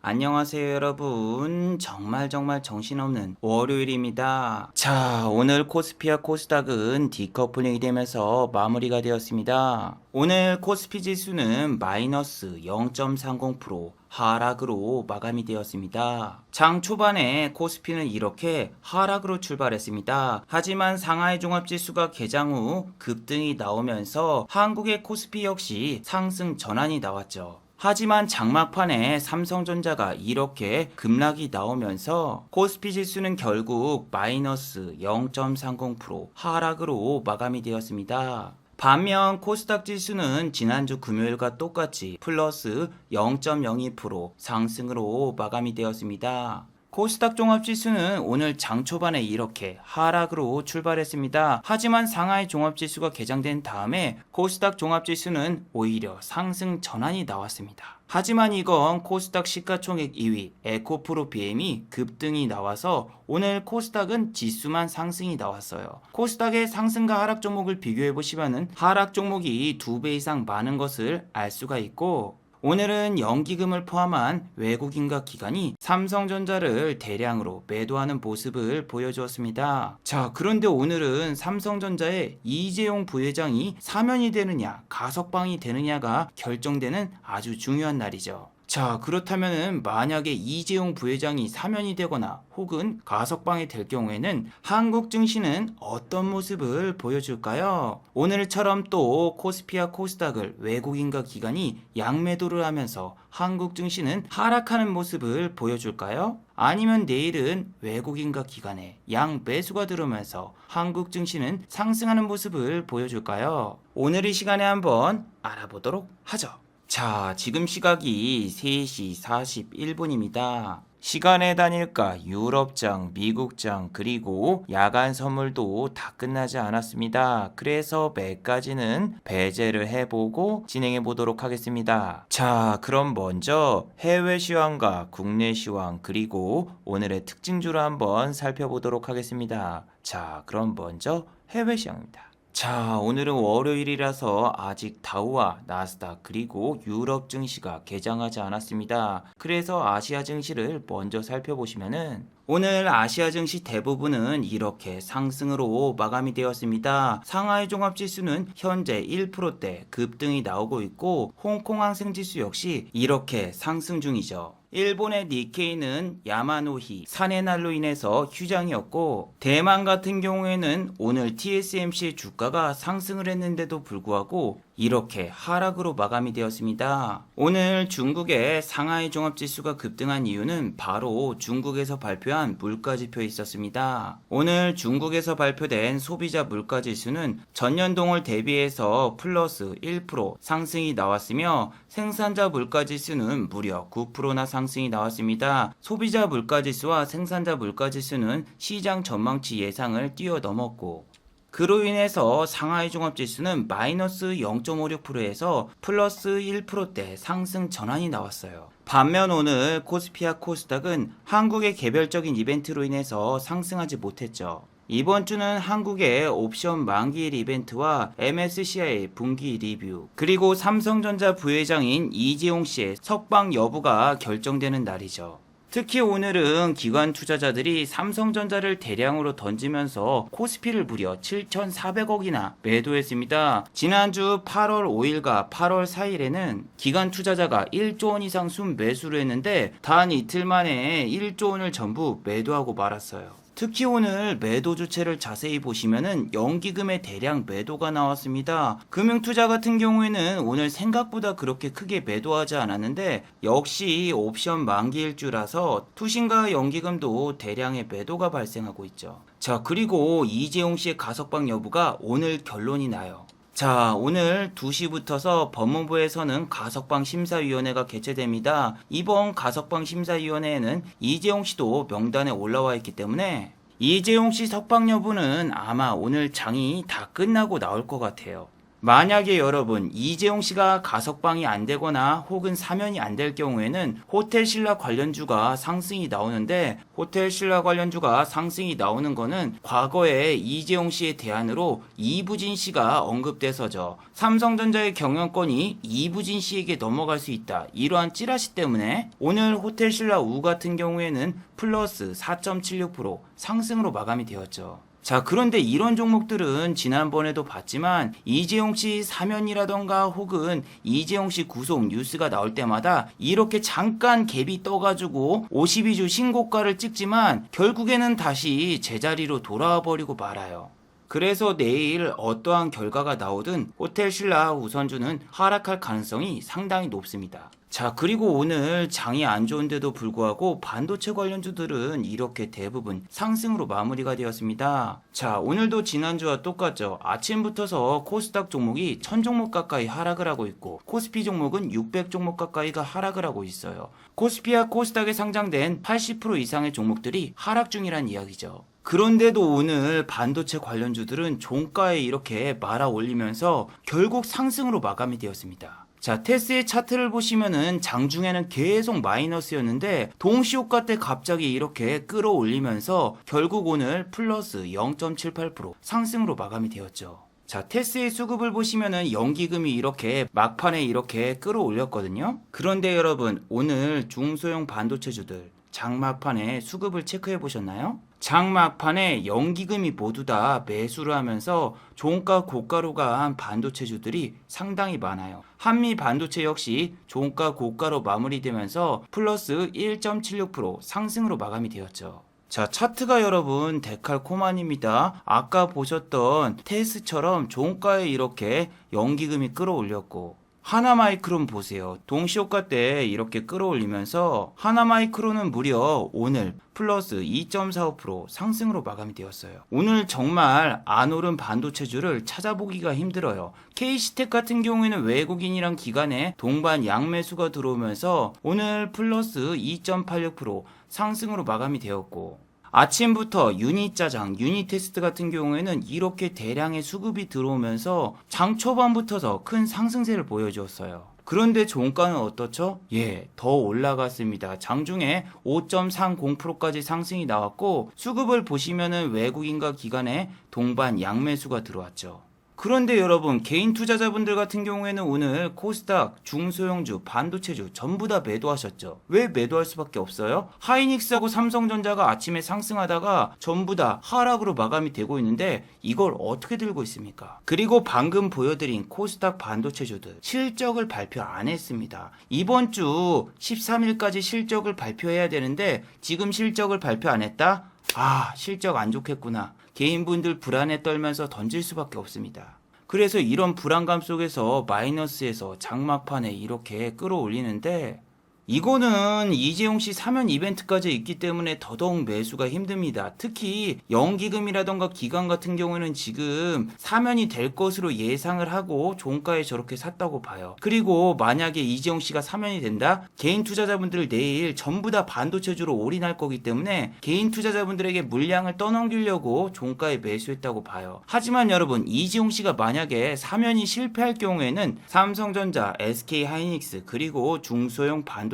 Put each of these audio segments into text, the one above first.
안녕하세요 여러분. 정말 정신없는 월요일입니다. 자, 오늘 코스피와 코스닥은 디커플링이 되면서 마무리가 되었습니다. 오늘 코스피 지수는 마이너스 0.30% 하락으로 마감이 되었습니다. 장 초반에 코스피는 이렇게 하락으로 출발했습니다. 하지만 상하이 종합지수가 개장 후 급등이 나오면서 한국의 코스피 역시 상승 전환이 나왔죠. 하지만 장막판에 삼성전자가 이렇게 급락이 나오면서 코스피 지수는 결국 마이너스 0.30% 하락으로 마감이 되었습니다. 반면 코스닥 지수는 지난주 금요일과 똑같이 플러스 0.02% 상승으로 마감이 되었습니다. 코스닥 종합지수는 오늘 장 초반에 이렇게 하락으로 출발했습니다. 하지만 상하이 종합지수가 개장된 다음에 코스닥 종합지수는 오히려 상승 전환이 나왔습니다. 하지만 이건 코스닥 시가총액 2위 에코프로 BM이 급등이 나와서 오늘 코스닥은 지수만 상승이 나왔어요. 코스닥의 상승과 하락 종목을 비교해 보시면은 하락 종목이 2배 이상 많은 것을 알 수가 있고, 오늘은 연기금을 포함한 외국인과 기관이 삼성전자를 대량으로 매도하는 모습을 보여주었습니다. 자, 그런데 오늘은 삼성전자의 이재용 부회장이 사면이 되느냐 가석방이 되느냐가 결정되는 아주 중요한 날이죠. 자, 그렇다면 만약에 이재용 부회장이 사면이 되거나 혹은 가석방이 될 경우에는 한국 증시는 어떤 모습을 보여줄까요? 오늘처럼 또 코스피와 코스닥을 외국인과 기관이 양매도를 하면서 한국 증시는 하락하는 모습을 보여줄까요? 아니면 내일은 외국인과 기관의 양매수가 들어오면서 한국 증시는 상승하는 모습을 보여줄까요? 오늘 이 시간에 한번 알아보도록 하죠. 자, 지금 시각이 3시 41분입니다. 시간의 단일가, 유럽장, 미국장, 그리고 야간 선물도 다 끝나지 않았습니다. 그래서 매까지는 배제를 해보고 진행해 보도록 하겠습니다. 자, 그럼 먼저 해외 시황과 국내 시황, 그리고 오늘의 특징주를 한번 살펴보도록 하겠습니다. 자, 그럼 먼저 해외 시황입니다. 자, 오늘은 월요일이라서 아직 다우와 나스닥 그리고 유럽 증시가 개장하지 않았습니다. 그래서 아시아 증시를 먼저 살펴보시면은 오늘 아시아 증시 대부분은 이렇게 상승으로 마감이 되었습니다. 상하이 종합지수는 현재 1%대 급등이 나오고 있고, 홍콩 항생지수 역시 이렇게 상승 중이죠. 일본의 니케이는 야마노히 산의 날로 인해서 휴장이었고, 대만 같은 경우에는 오늘 TSMC의 주가가 상승을 했는데도 불구하고 이렇게 하락으로 마감이 되었습니다. 오늘 중국의 상하이 종합지수가 급등한 이유는 바로 중국에서 발표한 물가지표에 있었습니다. 오늘 중국에서 발표된 소비자 물가지수는 전년 동월 대비해서 플러스 1% 상승이 나왔으며, 생산자 물가지수는 무려 9%나 상승이 나왔습니다. 소비자 물가지수와 생산자 물가지수는 시장 전망치 예상을 뛰어넘었고, 그로 인해서 상하이 종합지수는 마이너스 0.56%에서 플러스 1%대 상승 전환이 나왔어요. 반면 오늘 코스피와 코스닥은 한국의 개별적인 이벤트로 인해서 상승하지 못했죠. 이번 주는 한국의 옵션 만기일 이벤트와 MSCI 분기 리뷰, 그리고 삼성전자 부회장인 이재용 씨의 석방 여부가 결정되는 날이죠. 특히 오늘은 기관 투자자들이 삼성전자를 대량으로 던지면서 코스피를 무려 7,400억이나 매도했습니다. 지난주 8월 5일과 8월 4일에는 기관 투자자가 1조 원 이상 순매수를 했는데 단 이틀 만에 1조 원을 전부 매도하고 말았어요. 특히 오늘 매도 주체를 자세히 보시면은 연기금의 대량 매도가 나왔습니다. 금융투자 같은 경우에는 오늘 생각보다 그렇게 크게 매도하지 않았는데, 역시 옵션 만기일주라서 투신과 연기금도 대량의 매도가 발생하고 있죠. 자, 그리고 이재용 씨의 가석방 여부가 오늘 결론이 나요. 자, 오늘 2시부터서 법무부에서는 가석방 심사위원회가 개최됩니다. 이번 가석방 심사위원회에는 이재용 씨도 명단에 올라와 있기 때문에 이재용 씨 석방 여부는 아마 오늘 장이 다 끝나고 나올 것 같아요. 만약에 여러분 이재용 씨가 가석방이 안 되거나 혹은 사면이 안 될 경우에는 호텔 신라 관련주가 상승이 나오는데, 호텔 신라 관련주가 상승이 나오는 거는 과거에 이재용 씨의 대안으로 이부진 씨가 언급돼서죠. 삼성전자의 경영권이 이부진 씨에게 넘어갈 수 있다, 이러한 찌라시 때문에 오늘 호텔 신라 우 같은 경우에는 플러스 4.76% 상승으로 마감이 되었죠. 자, 그런데 이런 종목들은 지난번에도 봤지만 이재용 씨 사면이라던가 혹은 이재용 씨 구속 뉴스가 나올 때마다 이렇게 잠깐 갭이 떠가지고 52주 신고가를 찍지만 결국에는 다시 제자리로 돌아와 버리고 말아요. 그래서 내일 어떠한 결과가 나오든 호텔 신라 우선주는 하락할 가능성이 상당히 높습니다. 자, 그리고 오늘 장이 안 좋은데도 불구하고 반도체 관련주들은 이렇게 대부분 상승으로 마무리가 되었습니다. 자, 오늘도 지난주와 똑같죠. 아침부터서 코스닥 종목이 1000종목 가까이 하락을 하고 있고 코스피 종목은 600종목 가까이가 하락을 하고 있어요. 코스피와 코스닥에 상장된 80% 이상의 종목들이 하락 중이란 이야기죠. 그런데도 오늘 반도체 관련주들은 종가에 이렇게 말아 올리면서 결국 상승으로 마감이 되었습니다. 자, 테스의 차트를 보시면은 장중에는 계속 마이너스였는데 동시효과 때 갑자기 이렇게 끌어올리면서 결국 오늘 플러스 0.78% 상승으로 마감이 되었죠. 자, 테스의 수급을 보시면은 연기금이 이렇게 막판에 이렇게 끌어올렸거든요. 그런데 여러분, 오늘 중소형 반도체주들 장막판에 수급을 체크해 보셨나요? 장막판에 연기금이 모두 다 매수를 하면서 종가 고가로 간 반도체주들이 상당히 많아요. 한미 반도체 역시 종가 고가로 마무리되면서 플러스 1.76% 상승으로 마감이 되었죠. 자, 차트가 여러분 데칼코마니입니다. 아까 보셨던 테스처럼 종가에 이렇게 연기금이 끌어올렸고, 하나마이크론 보세요. 동시효과 때 이렇게 끌어올리면서 하나마이크론은 무려 오늘 플러스 2.45% 상승으로 마감이 되었어요. 오늘 정말 안 오른 반도체주를 찾아보기가 힘들어요. KC텍 같은 경우에는 외국인이랑 기관에 동반 양매수가 들어오면서 오늘 플러스 2.86% 상승으로 마감이 되었고, 아침부터 유닛짜장, 유닛테스트 같은 경우에는 이렇게 대량의 수급이 들어오면서 장 초반부터서 큰 상승세를 보여주었어요. 그런데 종가는 어떻죠? 더 올라갔습니다. 장중에 5.30%까지 상승이 나왔고, 수급을 보시면은 외국인과 기관에 동반 양매수가 들어왔죠. 그런데 여러분, 개인 투자자분들 같은 경우에는 오늘 코스닥, 중소형주, 반도체주 전부 다 매도하셨죠. 왜 매도할 수밖에 없어요? 하이닉스하고 삼성전자가 아침에 상승하다가 전부 다 하락으로 마감이 되고 있는데 이걸 어떻게 들고 있습니까? 그리고 방금 보여드린 코스닥 반도체주들 실적을 발표 안 했습니다. 이번 주 13일까지 실적을 발표해야 되는데 지금 실적을 발표 안 했다? 실적 안 좋겠구나. 개인분들 불안에 떨면서 던질 수밖에 없습니다. 그래서 이런 불안감 속에서 마이너스에서 장막판에 이렇게 끌어올리는데, 이거는 이재용 씨 사면 이벤트까지 있기 때문에 더더욱 매수가 힘듭니다. 특히 연기금이라던가 기관 같은 경우에는 지금 사면이 될 것으로 예상을 하고 종가에 저렇게 샀다고 봐요. 그리고 만약에 이재용 씨가 사면이 된다? 개인 투자자분들 내일 전부 다 반도체주로 올인할 거기 때문에 개인 투자자분들에게 물량을 떠넘기려고 종가에 매수했다고 봐요. 하지만 여러분, 이재용 씨가 만약에 사면이 실패할 경우에는 삼성전자, SK하이닉스 그리고 중소형 반도체주는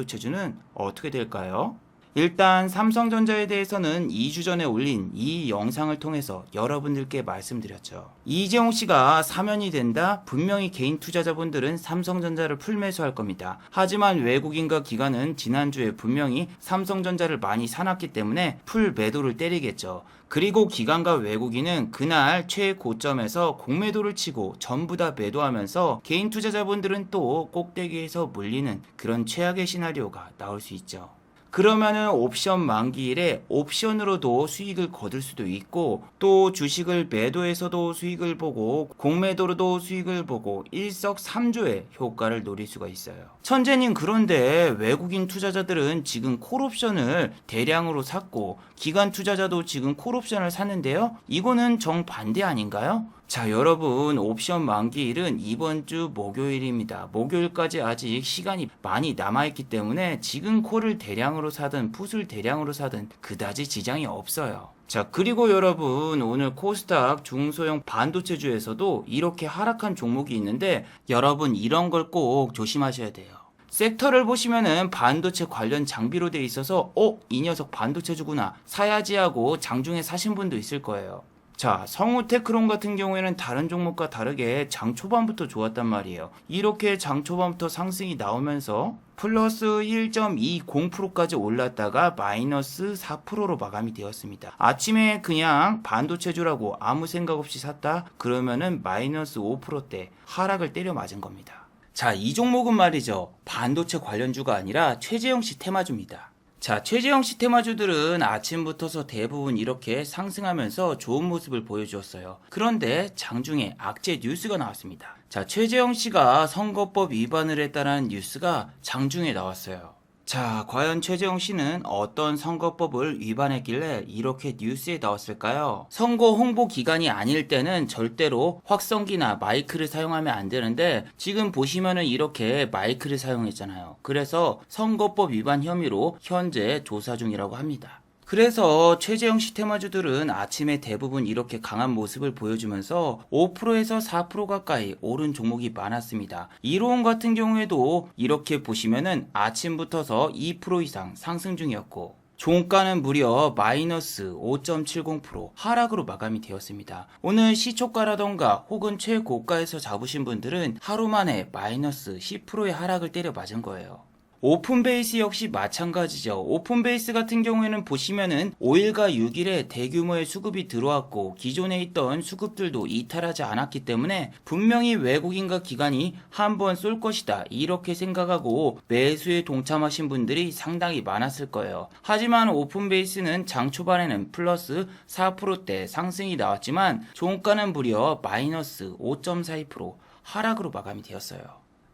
어떻게 될까요? 일단 삼성전자에 대해서는 2주 전에 올린 이 영상을 통해서 여러분들께 말씀드렸죠. 이재용 씨가 사면이 된다? 분명히 개인 투자자분들은 삼성전자를 풀매수할 겁니다. 하지만 외국인과 기관은 지난주에 분명히 삼성전자를 많이 사놨기 때문에 풀매도를 때리겠죠. 그리고 기관과 외국인은 그날 최고점에서 공매도를 치고 전부 다 매도하면서 개인 투자자분들은 또 꼭대기에서 물리는 그런 최악의 시나리오가 나올 수 있죠. 그러면은 옵션 만기일에 옵션으로도 수익을 거둘 수도 있고, 또 주식을 매도해서도 수익을 보고 공매도로도 수익을 보고 일석삼조의 효과를 노릴 수가 있어요. 천재님, 그런데 외국인 투자자들은 지금 콜옵션을 대량으로 샀고 기관 투자자도 지금 콜옵션을 샀는데요, 이거는 정반대 아닌가요? 자, 여러분, 옵션 만기일은 이번 주 목요일입니다. 목요일까지 아직 시간이 많이 남아있기 때문에 지금 콜을 대량으로 사든 풋을 대량으로 사든 그다지 지장이 없어요. 자, 그리고 여러분, 오늘 코스닥 중소형 반도체주에서도 이렇게 하락한 종목이 있는데 여러분, 이런 걸 꼭 조심하셔야 돼요. 섹터를 보시면은 반도체 관련 장비로 돼 있어서 이 녀석 반도체주구나, 사야지 하고 장중에 사신 분도 있을 거예요. 자, 성우테크론 같은 경우에는 다른 종목과 다르게 장 초반부터 좋았단 말이에요. 이렇게 장 초반부터 상승이 나오면서 플러스 1.20%까지 올랐다가 마이너스 4%로 마감이 되었습니다. 아침에 그냥 반도체주라고 아무 생각 없이 샀다? 그러면은 마이너스 5%대 하락을 때려 맞은 겁니다. 자, 이 종목은 말이죠, 반도체 관련주가 아니라 최재형씨 테마주입니다. 자, 최재형씨 테마주들은 아침부터서 대부분 이렇게 상승하면서 좋은 모습을 보여주었어요. 그런데 장중에 악재 뉴스가 나왔습니다. 자, 최재형씨가 선거법 위반을 했다는 뉴스가 장중에 나왔어요. 자, 과연 최재형씨는 어떤 선거법을 위반했길래 이렇게 뉴스에 나왔을까요? 선거 홍보 기간이 아닐 때는 절대로 확성기나 마이크를 사용하면 안 되는데 지금 보시면은 이렇게 마이크를 사용했잖아요. 그래서 선거법 위반 혐의로 현재 조사 중이라고 합니다. 그래서 최재형씨 테마주들은 아침에 대부분 이렇게 강한 모습을 보여주면서 5%에서 4% 가까이 오른 종목이 많았습니다. 이로운 같은 경우에도 이렇게 보시면은 아침부터서 2% 이상 상승 중이었고 종가는 무려 마이너스 5.70% 하락으로 마감이 되었습니다. 오늘 시초가라던가 혹은 최고가에서 잡으신 분들은 하루 만에 마이너스 10%의 하락을 때려 맞은 거예요. 오픈베이스 역시 마찬가지죠. 오픈베이스 같은 경우에는 보시면은 5일과 6일에 대규모의 수급이 들어왔고 기존에 있던 수급들도 이탈하지 않았기 때문에 분명히 외국인과 기관이 한번 쏠 것이다 이렇게 생각하고 매수에 동참하신 분들이 상당히 많았을 거예요. 하지만 오픈베이스는 장 초반에는 플러스 4%대 상승이 나왔지만 종가는 무려 마이너스 5.42% 하락으로 마감이 되었어요.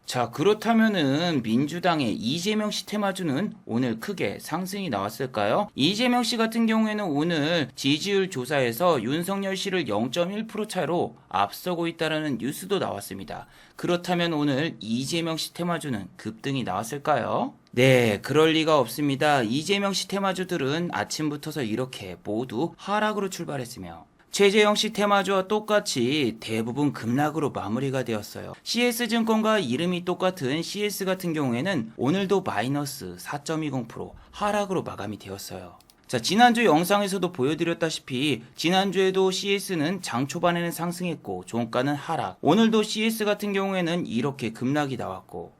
자, 그렇다면은 민주당의 이재명 씨 테마주는 오늘 크게 상승이 나왔을까요? 이재명 씨 같은 경우에는 오늘 지지율 조사에서 윤석열 씨를 0.1% 차이로 앞서고 있다는 뉴스도 나왔습니다. 그렇다면 오늘 이재명 씨 테마주는 급등이 나왔을까요? 네, 그럴 리가 없습니다. 이재명 씨 테마주들은 아침부터서 이렇게 모두 하락으로 출발했으며 최재형씨 테마주와 똑같이 대부분 급락으로 마무리가 되었어요. CS증권과 이름이 똑같은 CS 같은 경우에는 오늘도 마이너스 4.20% 하락으로 마감이 되었어요. 자, 지난주 영상에서도 보여드렸다시피 지난주에도 CS는 장 초반에는 상승했고 종가는 하락, 오늘도 CS 같은 경우에는 이렇게 급락이 나왔고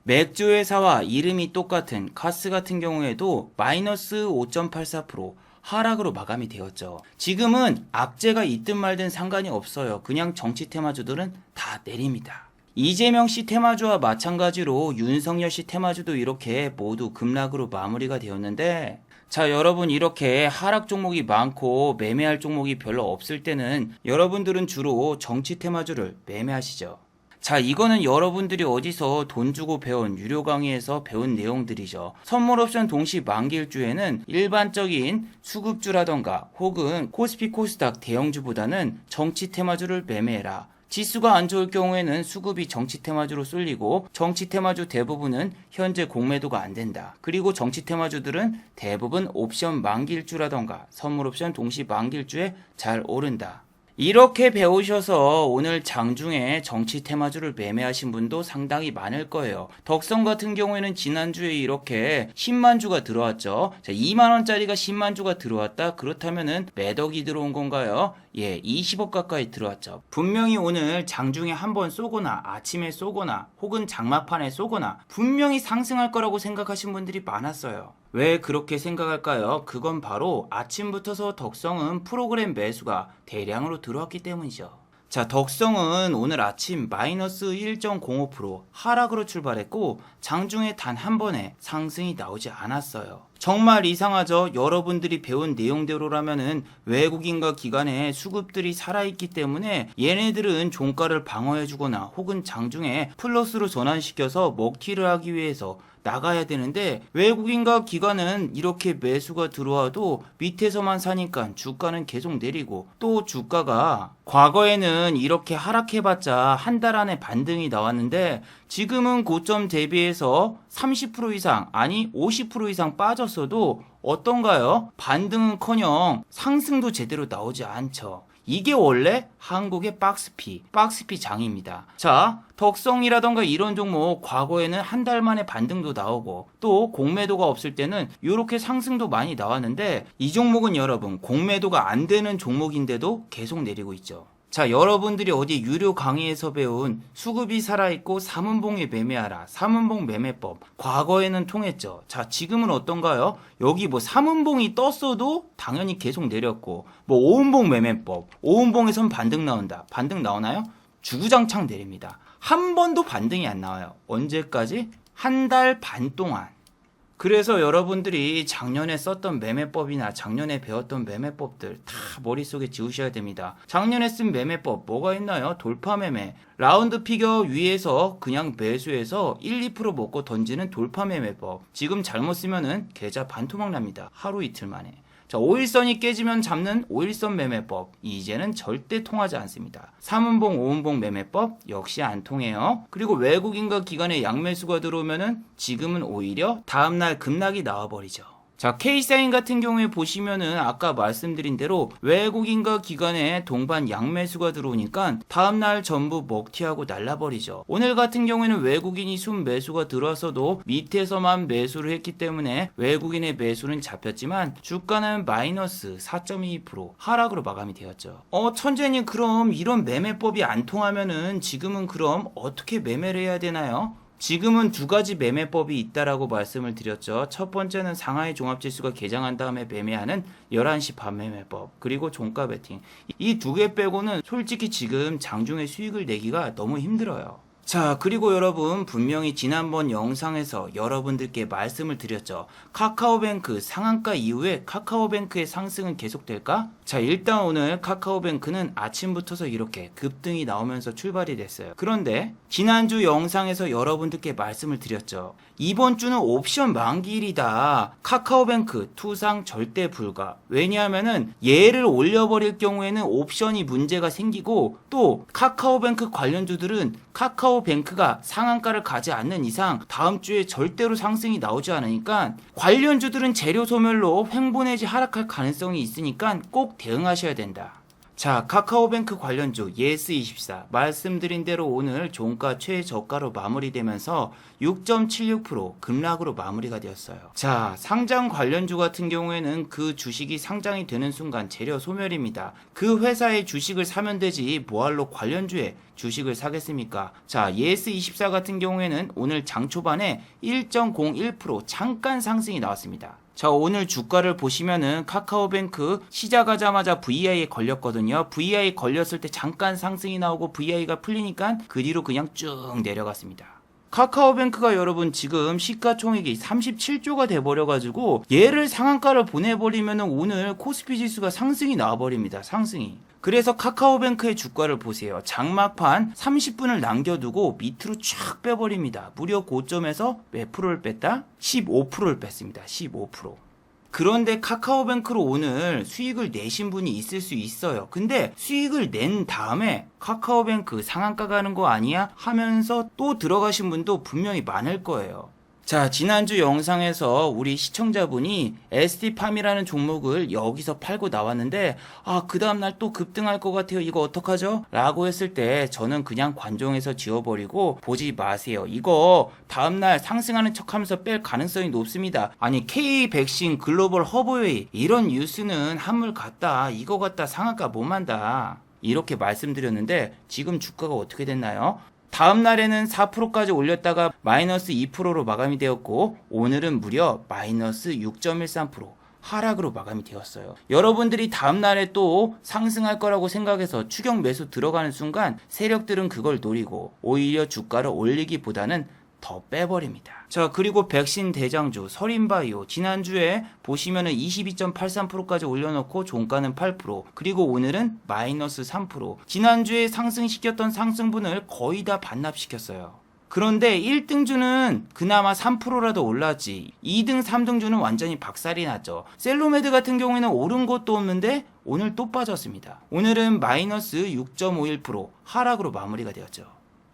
맥주 회사와 이름이 똑같은 카스 같은 경우에도 마이너스 5.84% 하락으로 마감이 되었죠. 지금은 악재가 있든 말든 상관이 없어요. 그냥 정치 테마주들은 다 내립니다. 이재명 씨 테마주와 마찬가지로 윤석열 씨 테마주도 이렇게 모두 급락으로 마무리가 되었는데 자, 여러분 이렇게 하락 종목이 많고 매매할 종목이 별로 없을 때는 여러분들은 주로 정치 테마주를 매매하시죠. 자, 이거는 여러분들이 어디서 돈 주고 배운 유료 강의에서 배운 내용들이죠. 선물 옵션 동시 만기일주에는 일반적인 수급주라던가 혹은 코스피 코스닥 대형주보다는 정치 테마주를 매매해라. 지수가 안 좋을 경우에는 수급이 정치 테마주로 쏠리고 정치 테마주 대부분은 현재 공매도가 안 된다. 그리고 정치 테마주들은 대부분 옵션 만기일주라던가 선물 옵션 동시 만기일주에 잘 오른다. 이렇게 배우셔서 오늘 장중에 정치 테마주를 매매하신 분도 상당히 많을 거예요. 덕성 같은 경우에는 지난주에 이렇게 10만 주가 들어왔죠. 자, 2만 원짜리가 10만 주가 들어왔다. 그렇다면은 매덕이 들어온 건가요? 예, 20억 가까이 들어왔죠. 분명히 오늘 장중에 한번 쏘거나 아침에 쏘거나 혹은 장막판에 쏘거나 분명히 상승할 거라고 생각하신 분들이 많았어요. 왜 그렇게 생각할까요? 그건 바로 아침부터서 덕성은 프로그램 매수가 대량으로 들어왔기 때문이죠. 자, 덕성은 오늘 아침 마이너스 1.05% 하락으로 출발했고 장중에 단 한 번에 상승이 나오지 않았어요. 정말 이상하죠? 여러분들이 배운 내용대로라면은 외국인과 기관의 수급들이 살아있기 때문에 얘네들은 종가를 방어해주거나 혹은 장중에 플러스로 전환시켜서 먹튀를 하기 위해서 나가야 되는데, 외국인과 기관은 이렇게 매수가 들어와도 밑에서만 사니까 주가는 계속 내리고, 또 주가가 과거에는 이렇게 하락해봤자 한 달 안에 반등이 나왔는데 지금은 고점 대비해서 30% 이상, 아니 50% 이상 빠졌어도 어떤가요? 반등은커녕 상승도 제대로 나오지 않죠. 이게 원래 한국의 박스피 장입니다. 자, 덕성이라던가 이런 종목 과거에는 한 달 만에 반등도 나오고 또 공매도가 없을 때는 이렇게 상승도 많이 나왔는데, 이 종목은 여러분 공매도가 안 되는 종목인데도 계속 내리고 있죠. 자, 여러분들이 어디 유료 강의에서 배운 수급이 살아있고 삼은봉에 매매하라, 삼은봉 매매법, 과거에는 통했죠. 자, 지금은 어떤가요? 여기 뭐 삼은봉이 떴어도 당연히 계속 내렸고, 뭐 오은봉 매매법, 오은봉에선 반등 나온다. 반등 나오나요? 주구장창 내립니다. 한 번도 반등이 안 나와요. 언제까지? 한 달 반 동안. 그래서 여러분들이 작년에 썼던 매매법이나 작년에 배웠던 매매법들 다 머릿속에 지우셔야 됩니다. 작년에 쓴 매매법 뭐가 있나요? 돌파 매매, 라운드 피겨 위에서 그냥 매수해서 1, 2% 먹고 던지는 돌파 매매법. 지금 잘못 쓰면은 계좌 반토막 납니다. 하루 이틀 만에. 자, 5일선이 깨지면 잡는 5일선 매매법, 이제는 절대 통하지 않습니다. 3은봉, 5은봉 매매법 역시 안 통해요. 그리고 외국인과 기관의 양매수가 들어오면은 지금은 오히려 다음날 급락이 나와버리죠. 자, K사인 같은 경우에 보시면은 아까 말씀드린 대로 외국인과 기관의 동반 양매수가 들어오니까 다음날 전부 먹튀하고 날라버리죠. 오늘 같은 경우에는 외국인이 순매수가 들어와서도 밑에서만 매수를 했기 때문에 외국인의 매수는 잡혔지만 주가는 마이너스 4.22% 하락으로 마감이 되었죠. 천재님, 그럼 이런 매매법이 안 통하면은 지금은 그럼 어떻게 매매를 해야 되나요? 지금은 두 가지 매매법이 있다라고 말씀을 드렸죠. 첫 번째는 상하이 종합지수가 개장한 다음에 매매하는 11시 반 매매법, 그리고 종가 베팅. 이 두 개 빼고는 솔직히 지금 장중에 수익을 내기가 너무 힘들어요. 자, 그리고 여러분 분명히 지난번 영상에서 여러분들께 말씀을 드렸죠. 카카오뱅크 상한가 이후에 카카오뱅크의 상승은 계속될까? 자, 일단 오늘 카카오뱅크는 아침부터서 이렇게 급등이 나오면서 출발이 됐어요. 그런데 지난주 영상에서 여러분들께 말씀을 드렸죠. 이번 주는 옵션 만기일이다. 카카오뱅크 투상 절대 불가. 왜냐하면은 얘를 올려버릴 경우에는 옵션이 문제가 생기고, 또 카카오뱅크 관련주들은 카카오뱅크가 상한가를 가지 않는 이상 다음 주에 절대로 상승이 나오지 않으니까 관련주들은 재료 소멸로 횡보 내지 하락할 가능성이 있으니까 꼭 대응하셔야 된다. 자, 카카오뱅크 관련주 예스24 말씀드린 대로 오늘 종가 최저가로 마무리되면서 6.76% 급락으로 마무리가 되었어요. 자, 상장 관련주 같은 경우에는 그 주식이 상장이 되는 순간 재료 소멸입니다. 그 회사의 주식을 사면 되지 뭐할로 관련주에 주식을 사겠습니까? 자, 예스24 같은 경우에는 오늘 장 초반에 1.01% 잠깐 상승이 나왔습니다. 자, 오늘 주가를 보시면은 카카오뱅크 시작하자마자 VI에 걸렸거든요. VI 걸렸을 때 잠깐 상승이 나오고 VI가 풀리니까 그 뒤로 그냥 쭉 내려갔습니다. 카카오뱅크가 여러분 지금 시가총액이 37조가 돼버려가지고 얘를 상한가를 보내버리면 오늘 코스피 지수가 상승이 나와버립니다. 상승이. 그래서 카카오뱅크의 주가를 보세요. 장막판 30분을 남겨두고 밑으로 쫙 빼버립니다. 무려 고점에서 몇 프로를 뺐다? 15%를 뺐습니다. 15%. 그런데 카카오뱅크로 오늘 수익을 내신 분이 있을 수 있어요. 근데 수익을 낸 다음에 카카오뱅크 상한가 가는 거 아니야? 하면서 또 들어가신 분도 분명히 많을 거예요. 자, 지난주 영상에서 우리 시청자분이 ST팜이라는 종목을 여기서 팔고 나왔는데, 그 다음날 또 급등할 것 같아요. 이거 어떡하죠? 라고 했을 때 저는 그냥 관종에서 지워버리고 보지 마세요. 이거 다음날 상승하는 척 하면서 뺄 가능성이 높습니다. 아니, K백신 글로벌 허브웨이 이런 뉴스는 한물 같다. 이거 갖다 상한가 못 만다. 이렇게 말씀드렸는데 지금 주가가 어떻게 됐나요? 다음 날에는 4%까지 올렸다가 마이너스 2%로 마감이 되었고, 오늘은 무려 마이너스 6.13% 하락으로 마감이 되었어요. 여러분들이 다음 날에 또 상승할 거라고 생각해서 추격 매수 들어가는 순간 세력들은 그걸 노리고 오히려 주가를 올리기보다는 더 빼버립니다. 자, 그리고 백신 대장주 서린바이오 지난주에 보시면은 22.83%까지 올려놓고 종가는 8%, 그리고 오늘은 마이너스 3%. 지난주에 상승시켰던 상승분을 거의 다 반납시켰어요. 그런데 1등주는 그나마 3%라도 올랐지 2등, 3등주는 완전히 박살이 났죠. 셀로메드 같은 경우에는 오른 것도 없는데 오늘 또 빠졌습니다. 오늘은 마이너스 6.51% 하락으로 마무리가 되었죠.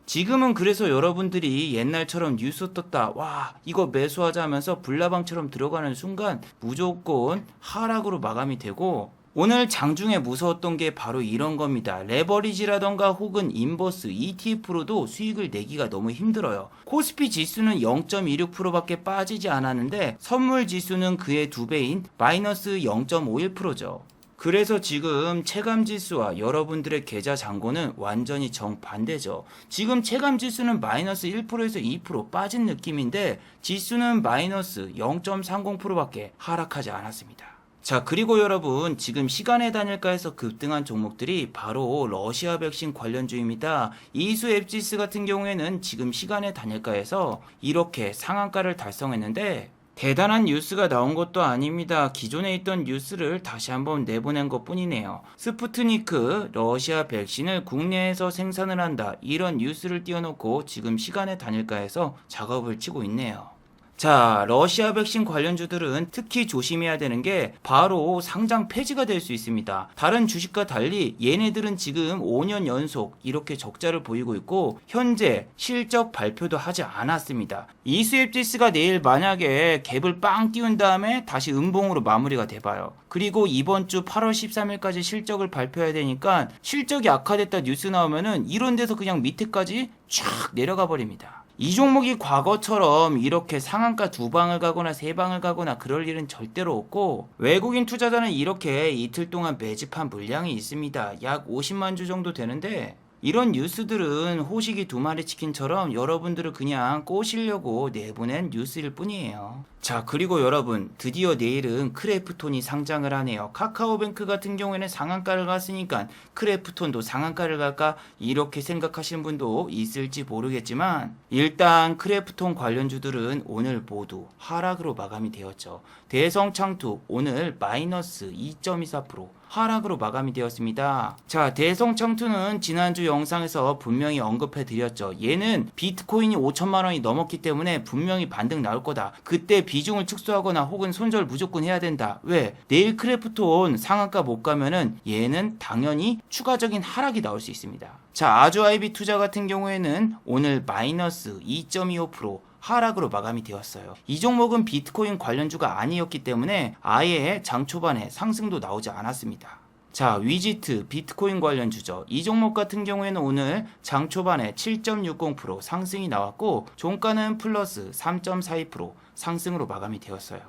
지금은 그래서 여러분들이 옛날처럼 뉴스 떴다, 와 이거 매수하자 하면서 불나방처럼 들어가는 순간 무조건 하락으로 마감이 되고, 오늘 장중에 무서웠던 게 바로 이런 겁니다. 레버리지라던가 혹은 인버스, ETF로도 수익을 내기가 너무 힘들어요. 코스피 지수는 0.26%밖에 빠지지 않았는데 선물 지수는 그의 2배인 마이너스 0.51%죠. 그래서 지금 체감지수와 여러분들의 계좌 잔고는 완전히 정반대죠. 지금 체감지수는 마이너스 1%에서 2% 빠진 느낌인데 지수는 마이너스 0.30%밖에 하락하지 않았습니다. 자, 그리고 여러분 지금 시간의 단일가에서 급등한 종목들이 바로 러시아 백신 관련주입니다. 이수 앱지스 같은 경우에는 지금 시간의 단일가에서 이렇게 상한가를 달성했는데 대단한 뉴스가 나온 것도 아닙니다. 기존에 있던 뉴스를 다시 한번 내보낸 것 뿐이네요. 스푸트니크 러시아 백신을 국내에서 생산을 한다, 이런 뉴스를 띄워놓고 지금 시간의 단일가에서 작업을 치고 있네요. 자, 러시아 백신 관련주들은 특히 조심해야 되는 게 바로 상장 폐지가 될 수 있습니다. 다른 주식과 달리 얘네들은 지금 5년 연속 이렇게 적자를 보이고 있고 현재 실적 발표도 하지 않았습니다. 이수앱지스가 내일 만약에 갭을 빵 띄운 다음에 다시 음봉으로 마무리가 돼봐요. 그리고 이번 주 8월 13일까지 실적을 발표해야 되니까 실적이 악화됐다 뉴스 나오면은 이런 데서 그냥 밑에까지 쫙 내려가 버립니다. 이 종목이 과거처럼 이렇게 상한가 2방을 가거나 3방을 가거나 그럴 일은 절대로 없고, 외국인 투자자는 이렇게 이틀 동안 매집한 물량이 있습니다. 약 50만 주 정도 되는데 이런 뉴스들은 호식이 2마리 치킨처럼 여러분들을 그냥 꼬시려고 내보낸 뉴스일 뿐이에요. 자, 그리고 여러분 드디어 내일은 크래프톤이 상장을 하네요. 카카오뱅크 같은 경우에는 상한가를 갔으니까 크래프톤도 상한가를 갈까, 이렇게 생각하시는 분도 있을지 모르겠지만 일단 크래프톤 관련주들은 오늘 모두 하락으로 마감이 되었죠. 대성창투 오늘 마이너스 2.24% 하락으로 마감이 되었습니다. 자, 대성창투는 지난주 영상에서 분명히 언급해 드렸죠. 얘는 비트코인이 5천만 원이 넘었기 때문에 분명히 반등 나올 거다. 그때 비중을 축소하거나 혹은 손절 무조건 해야 된다. 왜? 내일 크래프톤 상한가 못 가면은 얘는 당연히 추가적인 하락이 나올 수 있습니다. 자, 아주아이비 투자 같은 경우에는 오늘 마이너스 2.25% 하락으로 마감이 되었어요. 이 종목은 비트코인 관련주가 아니었기 때문에 아예 장 초반에 상승도 나오지 않았습니다. 자, 위지트 비트코인 관련주죠. 이 종목 같은 경우에는 오늘 장 초반에 7.60% 상승이 나왔고 종가는 플러스 3.42% 상승으로 마감이 되었어요.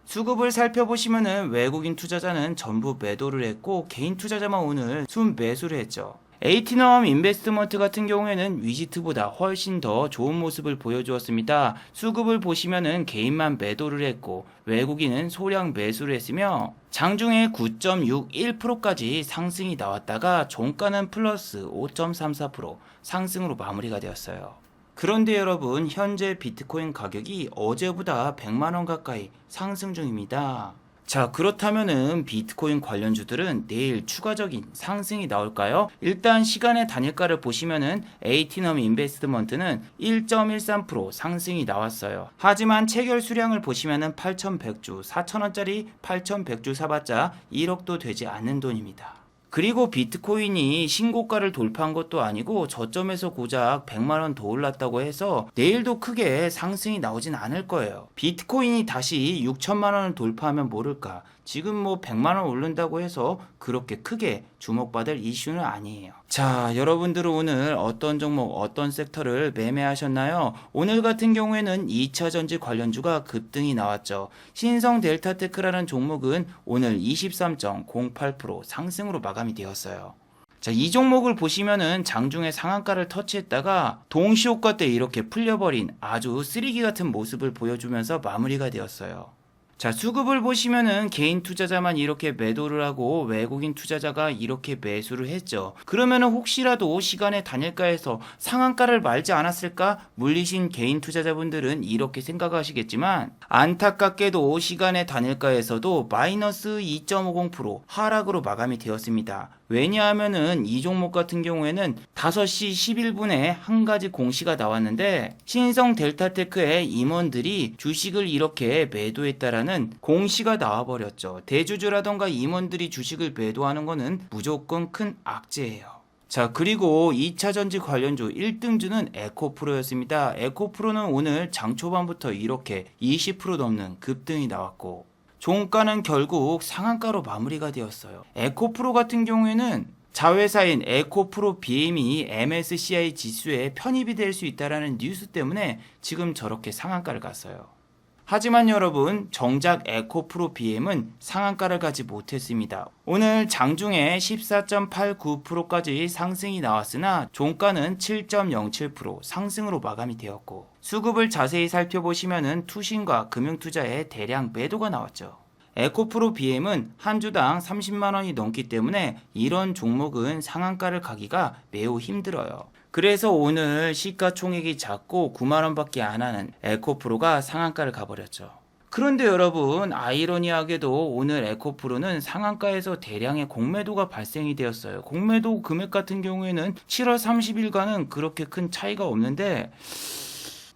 수급을 살펴보시면은 외국인 투자자는 전부 매도를 했고 개인 투자자만 오늘 순매수를 했죠. 에이티넘 인베스트먼트 같은 경우에는 위지트보다 훨씬 더 좋은 모습을 보여주었습니다. 수급을 보시면은 개인만 매도를 했고 외국인은 소량 매수를 했으며 장중에 9.61%까지 상승이 나왔다가 종가는 플러스 5.34% 상승으로 마무리가 되었어요. 그런데 여러분 현재 비트코인 가격이 어제보다 100만원 가까이 상승 중입니다. 자, 그렇다면은 비트코인 관련주들은 내일 추가적인 상승이 나올까요? 일단 시간의 단일가를 보시면은 에이티넘 인베스트먼트는 1.13% 상승이 나왔어요. 하지만 체결 수량을 보시면은 8,100주, 4,000원짜리 8,100주 사봤자 1억도 되지 않는 돈입니다. 그리고 비트코인이 신고가를 돌파한 것도 아니고 저점에서 고작 100만원 더 올랐다고 해서 내일도 크게 상승이 나오진 않을 거예요. 비트코인이 다시 6천만원을 돌파하면 모를까, 지금 뭐 100만원 오른다고 해서 그렇게 크게 주목받을 이슈는 아니에요. 자, 여러분들은 오늘 어떤 종목 어떤 섹터를 매매하셨나요? 오늘 같은 경우에는 2차전지 관련주가 급등이 나왔죠. 신성 델타테크라는 종목은 오늘 23.08% 상승으로 마감이 되었어요. 자, 이 종목을 보시면은 장중에 상한가를 터치했다가 동시효과 때 이렇게 풀려버린 아주 쓰레기 같은 모습을 보여주면서 마무리가 되었어요. 자, 수급을 보시면은 개인 투자자만 이렇게 매도를 하고 외국인 투자자가 이렇게 매수를 했죠. 그러면은 혹시라도 시간의 단일가에서 상한가를 말지 않았을까? 물리신 개인 투자자분들은 이렇게 생각하시겠지만 안타깝게도 시간의 단일가에서도 마이너스 2.50% 하락으로 마감이 되었습니다. 왜냐하면은 이 종목 같은 경우에는 5시 11분에 한 가지 공시가 나왔는데 신성 델타테크의 임원들이 주식을 이렇게 매도했다라는 공시가 나와버렸죠. 대주주라던가 임원들이 주식을 매도하는 거는 무조건 큰 악재예요. 자, 그리고 2차전지 관련주 1등주는 에코프로였습니다. 에코프로는 오늘 장 초반부터 이렇게 20% 넘는 급등이 나왔고 종가는 결국 상한가로 마무리가 되었어요. 에코프로 같은 경우에는 자회사인 에코프로 BM이 MSCI 지수에 편입이 될 수 있다는 뉴스 때문에 지금 저렇게 상한가를 갔어요. 하지만 여러분, 정작 에코프로 BM은 상한가를 가지 못했습니다. 오늘 장중에 14.89%까지 상승이 나왔으나 종가는 7.07% 상승으로 마감이 되었고 수급을 자세히 살펴보시면은 투신과 금융투자에 대량 매도가 나왔죠. 에코프로 BM은 한 주당 30만원이 넘기 때문에 이런 종목은 상한가를 가기가 매우 힘들어요. 그래서 오늘 시가총액이 작고 9만원밖에 안 하는 에코프로가 상한가를 가버렸죠. 그런데 여러분, 아이러니하게도 오늘 에코프로는 상한가에서 대량의 공매도가 발생이 되었어요. 공매도 금액 같은 경우에는 7월 30일과는 그렇게 큰 차이가 없는데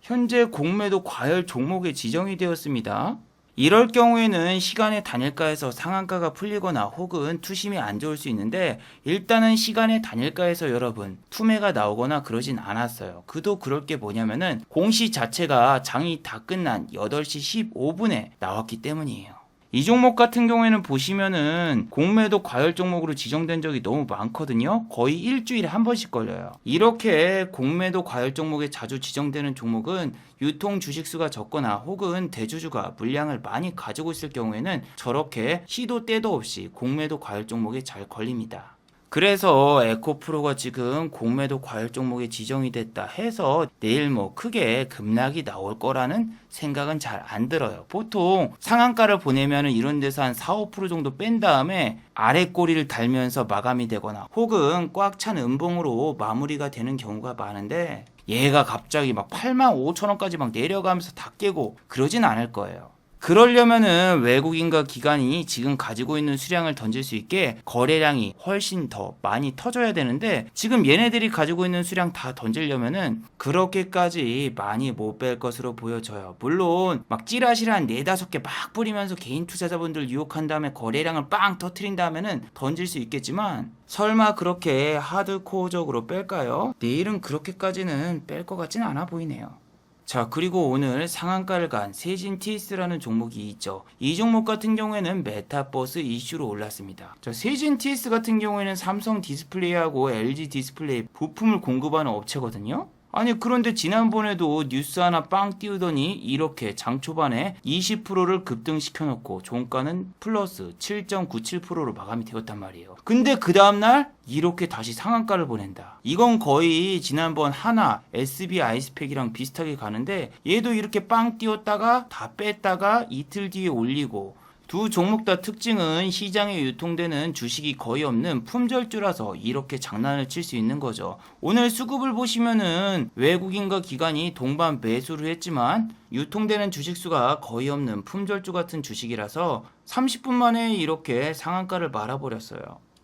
현재 공매도 과열 종목에 지정이 되었습니다. 이럴 경우에는 시간의 단일가에서 상한가가 풀리거나 혹은 투심이 안 좋을 수 있는데 일단은 시간의 단일가에서 여러분 투매가 나오거나 그러진 않았어요. 그도 그럴 게 뭐냐면은 공시 자체가 장이 다 끝난 8시 15분에 나왔기 때문이에요. 이 종목 같은 경우에는 보시면은 공매도 과열 종목으로 지정된 적이 너무 많거든요. 거의 일주일에 한 번씩 걸려요. 이렇게 공매도 과열 종목에 자주 지정되는 종목은 유통 주식수가 적거나 혹은 대주주가 물량을 많이 가지고 있을 경우에는 저렇게 시도 때도 없이 공매도 과열 종목에 잘 걸립니다. 그래서 에코프로가 지금 공매도 과열 종목에 지정이 됐다 해서 내일 뭐 크게 급락이 나올 거라는 생각은 잘 안 들어요. 보통 상한가를 보내면은 이런 데서 한 4, 5% 정도 뺀 다음에 아래 꼬리를 달면서 마감이 되거나 혹은 꽉 찬 음봉으로 마무리가 되는 경우가 많은데 얘가 갑자기 막 85,000원까지 막 내려가면서 다 깨고 그러진 않을 거예요. 그러려면은 외국인과 기관이 지금 가지고 있는 수량을 던질 수 있게 거래량이 훨씬 더 많이 터져야 되는데 지금 얘네들이 가지고 있는 수량 다 던지려면은 그렇게까지 많이 못 뺄 것으로 보여져요. 물론 막 찌라시를 한 4-5개 막 뿌리면서 개인 투자자분들 유혹한 다음에 거래량을 빵 터트린 다음에는 던질 수 있겠지만 설마 그렇게 하드코어적으로 뺄까요? 내일은 그렇게까지는 뺄 것 같진 않아 보이네요. 자, 그리고 오늘 상한가를 간 세진 TS라는 종목이 있죠. 이 종목 같은 경우에는 메타버스 이슈로 올랐습니다. 자, 세진 TS 같은 경우에는 삼성 디스플레이하고 LG 디스플레이 부품을 공급하는 업체거든요. 아니 그런데 지난번에도 뉴스 하나 빵 띄우더니 이렇게 장 초반에 20%를 급등시켜 놓고 종가는 플러스 7.97%로 마감이 되었단 말이에요. 근데 그 다음날 이렇게 다시 상한가를 보낸다. 이건 거의 지난번 하나 SB 아이스팩이랑 비슷하게 가는데 얘도 이렇게 빵 띄웠다가 다 뺐다가 이틀 뒤에 올리고 두 종목 다 특징은 시장에 유통되는 주식이 거의 없는 품절주라서 이렇게 장난을 칠 수 있는 거죠. 오늘 수급을 보시면은 외국인과 기관이 동반 매수를 했지만 유통되는 주식수가 거의 없는 품절주 같은 주식이라서 30분 만에 이렇게 상한가를 말아버렸어요.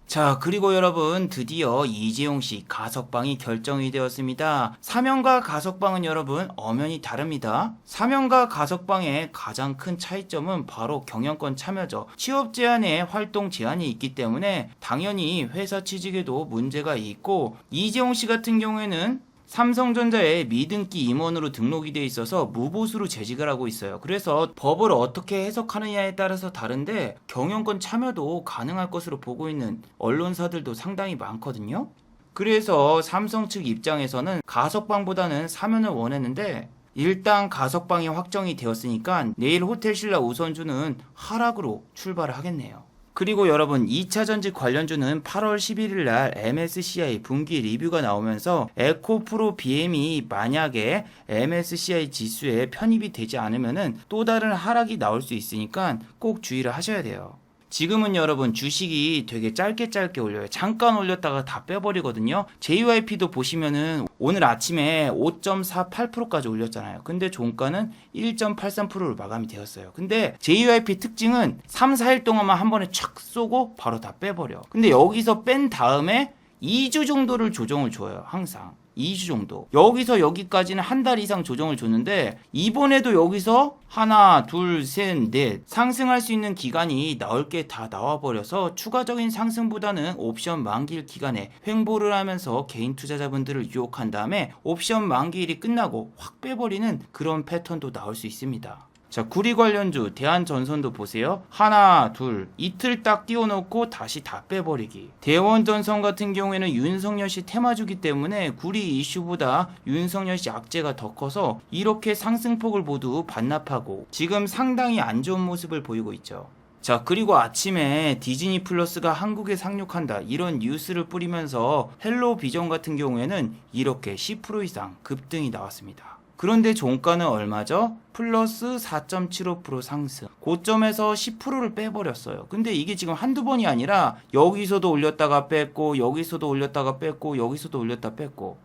자, 그리고 여러분 드디어 이재용씨 가석방이 결정이 되었습니다. 사면과 가석방은 여러분 엄연히 다릅니다. 사면과 가석방의 가장 큰 차이점은 바로 경영권 참여죠. 취업 제한에 활동 제한이 있기 때문에 당연히 회사 취직에도 문제가 있고 이재용씨 같은 경우에는 삼성전자의 미등기 임원으로 등록이 돼 있어서 무보수로 재직을 하고 있어요. 그래서 법을 어떻게 해석하느냐에 따라서 다른데 경영권 참여도 가능할 것으로 보고 있는 언론사들도 상당히 많거든요. 그래서 삼성 측 입장에서는 가석방보다는 사면을 원했는데 일단 가석방이 확정이 되었으니까 내일 호텔신라 우선주는 하락으로 출발을 하겠네요. 그리고 여러분 2차 전지 관련주는 8월 11일 날 MSCI 분기 리뷰가 나오면서 에코프로 BM이 만약에 MSCI 지수에 편입이 되지 않으면은 또 다른 하락이 나올 수 있으니까 꼭 주의를 하셔야 돼요. 지금은 여러분 주식이 되게 짧게 올려요. 잠깐 올렸다가 다 빼버리거든요. JYP도 보시면은 오늘 아침에 5.48%까지 올렸잖아요. 근데 종가는 1.83%로 마감이 되었어요. 근데 JYP 특징은 3, 4일 동안만 한 번에 촥 쏘고 바로 다 빼버려. 근데 여기서 뺀 다음에 2주 정도를 조정을 줘요. 항상. 2주 정도. 여기서 여기까지는 한 달 이상 조정을 줬는데 이번에도 여기서 하나, 둘, 셋, 넷 상승할 수 있는 기간이 나올 게 다 나와버려서 추가적인 상승보다는 옵션 만기일 기간에 횡보를 하면서 개인 투자자분들을 유혹한 다음에 옵션 만기일이 끝나고 확 빼버리는 그런 패턴도 나올 수 있습니다. 자, 구리 관련주 대한전선도 보세요. 하나, 둘, 이틀 딱 띄워놓고 다시 다 빼버리기. 대원전선 같은 경우에는 윤석열 씨 테마주기 때문에 구리 이슈보다 윤석열 씨 악재가 더 커서 이렇게 상승폭을 모두 반납하고 지금 상당히 안 좋은 모습을 보이고 있죠. 자, 그리고 아침에 디즈니 플러스가 한국에 상륙한다 이런 뉴스를 뿌리면서 헬로 비전 같은 경우에는 이렇게 10% 이상 급등이 나왔습니다. 그런데 종가는 얼마죠? 플러스 4.75% 상승. 고점에서 10%를 빼버렸어요. 근데 이게 지금 한두 번이 아니라 여기서도 올렸다가 뺐고 여기서도 올렸다가 뺐고 여기서도 올렸다 뺐고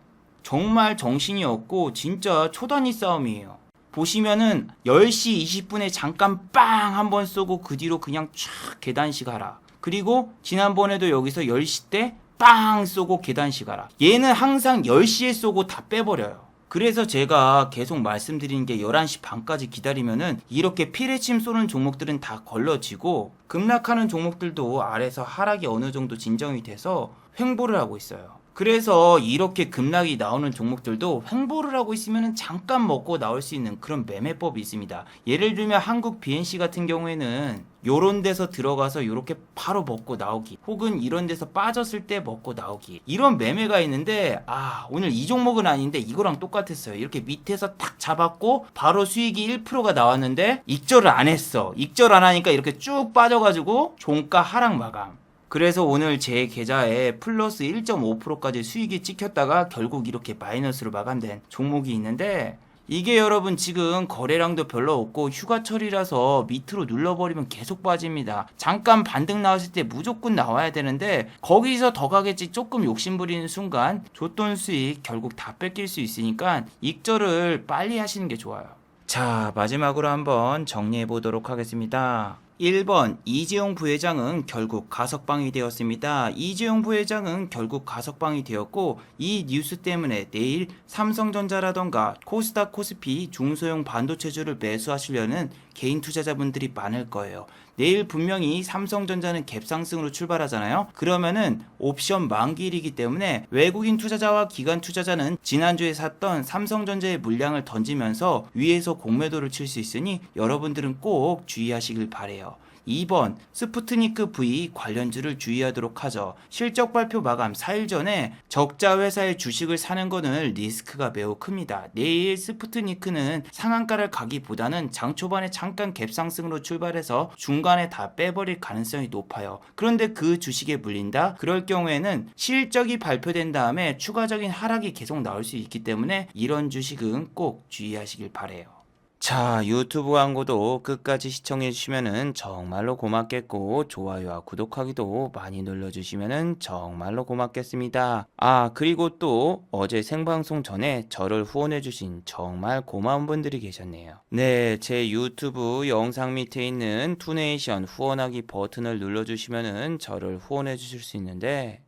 정말 정신이 없고 진짜 초단위 싸움이에요. 보시면은 10시 20분에 잠깐 빵 한번 쏘고 그 뒤로 그냥 촥 계단식 하라. 그리고 지난번에도 여기서 10시 때 빵 쏘고 계단식 하라. 얘는 항상 10시에 쏘고 다 빼버려요. 그래서 제가 계속 말씀드리는 게 11시 반까지 기다리면은 이렇게 피레침 쏘는 종목들은 다 걸러지고 급락하는 종목들도 아래서 하락이 어느 정도 진정이 돼서 횡보를 하고 있어요. 그래서 이렇게 급락이 나오는 종목들도 횡보를 하고 있으면 잠깐 먹고 나올 수 있는 그런 매매법이 있습니다. 예를 들면 한국 BNC 같은 경우에는 요런 데서 들어가서 요렇게 바로 먹고 나오기 혹은 이런 데서 빠졌을 때 먹고 나오기 이런 매매가 있는데 오늘 이 종목은 아닌데 이거랑 똑같았어요. 이렇게 밑에서 탁 잡았고 바로 수익이 1%가 나왔는데 익절을 안 했어. 익절 안 하니까 이렇게 쭉 빠져가지고 종가 하락 마감. 그래서 오늘 제 계좌에 플러스 1.5%까지 수익이 찍혔다가 결국 이렇게 마이너스로 마감된 종목이 있는데 이게 여러분 지금 거래량도 별로 없고 휴가철이라서 밑으로 눌러버리면 계속 빠집니다. 잠깐 반등 나왔을 때 무조건 나와야 되는데 거기서 더 가겠지 조금 욕심부리는 순간 줬던 수익 결국 다 뺏길 수 있으니까 익절을 빨리 하시는 게 좋아요. 자, 마지막으로 한번 정리해 보도록 하겠습니다. 1번 이재용 부회장은 결국 가석방이 되었습니다. 이재용 부회장은 결국 가석방이 되었고 이 뉴스 때문에 내일 삼성전자라던가 코스닥 코스피 중소형 반도체주를 매수하시려는 개인 투자자분들이 많을 거예요. 내일 분명히 삼성전자는 갭상승으로 출발하잖아요. 그러면은 옵션 만기일이기 때문에 외국인 투자자와 기관 투자자는 지난주에 샀던 삼성전자의 물량을 던지면서 위에서 공매도를 칠 수 있으니 여러분들은 꼭 주의하시길 바래요. 2번 스푸트니크 V 관련주를 주의하도록 하죠. 실적 발표 마감 4일 전에 적자 회사의 주식을 사는 거는 리스크가 매우 큽니다. 내일 스푸트니크는 상한가를 가기보다는 장 초반에 잠깐 갭상승으로 출발해서 중간에 다 빼버릴 가능성이 높아요. 그런데 그 주식에 물린다? 그럴 경우에는 실적이 발표된 다음에 추가적인 하락이 계속 나올 수 있기 때문에 이런 주식은 꼭 주의하시길 바래요. 자, 유튜브 광고도 끝까지 시청해주시면 정말로 고맙겠고 좋아요와 구독하기도 많이 눌러주시면 정말로 고맙겠습니다. 그리고 또 어제 생방송 전에 저를 후원해주신 정말 고마운 분들이 계셨네요. 네, 제 유튜브 영상 밑에 있는 투네이션 후원하기 버튼을 눌러주시면 저를 후원해주실 수 있는데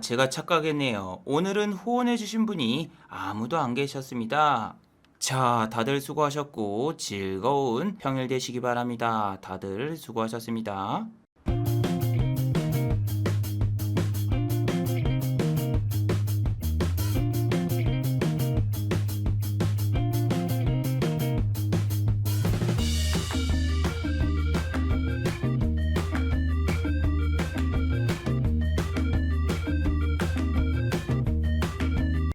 제가 착각했네요. 오늘은 후원해주신 분이 아무도 안 계셨습니다. 자, 다들 수고하셨고 즐거운 평일 되시기 바랍니다. 다들 수고하셨습니다.